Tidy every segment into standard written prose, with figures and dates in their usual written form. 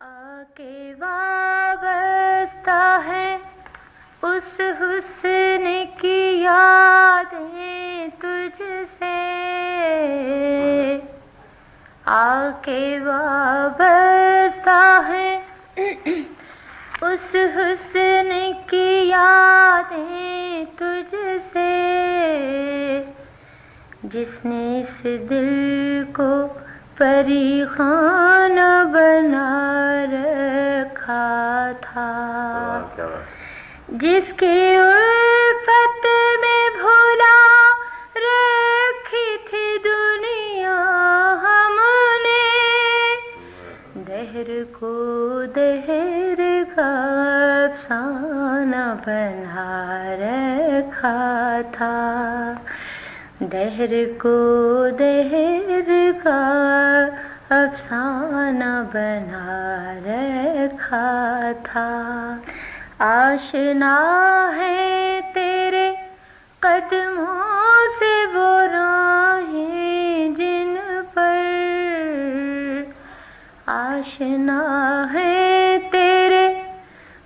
آکے وابستہ ہے اس حسن کی یادیں تجھ سے، آکے وابستہ ہے اس حسن کی یادیں تجھ سے، جس نے اس دل کو پری خانہ بنا رکھا تھا، جس کی الفت میں بھلا رکھی تھی دنیا ہم نے، دہر کو دہر کا افسانہ بنا رکھا تھا، دہر کو دہر کا افسانہ بنا رکھا تھا۔ آشنا ہے تیرے قدموں سے وہ راہیں جن پر، آشنا ہے تیرے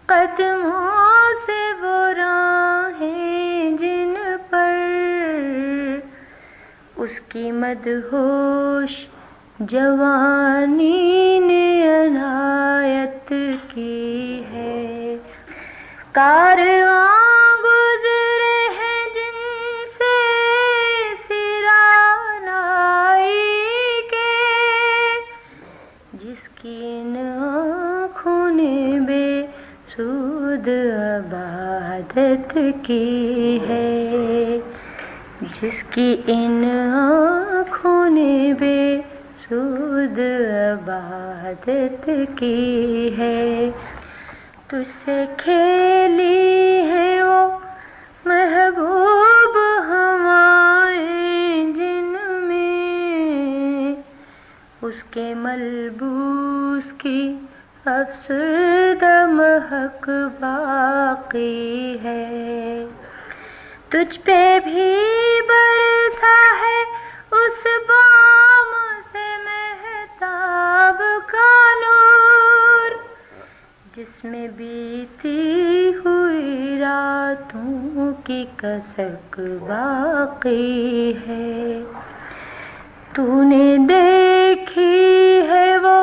قدموں سے وہ راہیں جن پر، اس کی مدہوش جوانی نے عنایت کی ہے، کارواں گزرے ہیں جن سے سرانائی کے، جس کی ان آنکھوں نے بے سود عبادت کی ہے، جس کی ان آنکھوں نے بے سود عبادت کی ہے، تجھ سے کھیلی ہے وہ محبوب ہوائیں جن میں اس کے ملبوس کی افسردہ مہک باقی ہے، تجھ پہ بھی برسا ہے اس بام سے مہتاب کا نور، جس میں بیتی ہوئی راتوں کی کسک باقی ہے، تو نے دیکھی ہے وہ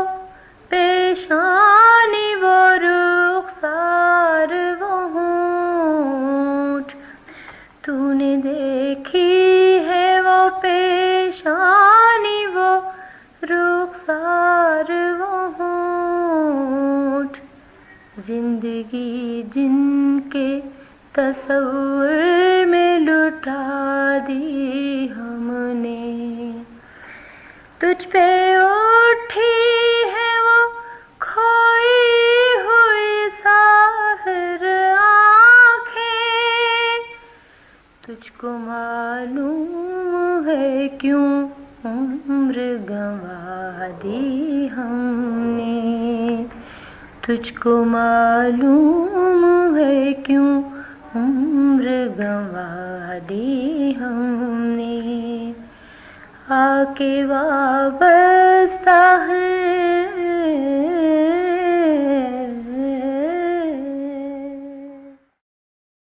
پیشانی وہ رخسار وہ ہونٹ، تو نے دیکھی ہے وہ پیشانی وہ رخسار وہ ہونٹ، زندگی جن کے تصور میں لٹا دی ہم نے، تجھ پہ اٹھی ہے وہ کھوئی ہوئی ساحر آنکھیں، تجھ کو معلوم ہے کیوں عمر گنوا دی ہم نے، تجھ کو معلوم ہے کیوں عمر گنوا دی ہم نے، آ کے وابستہ ہے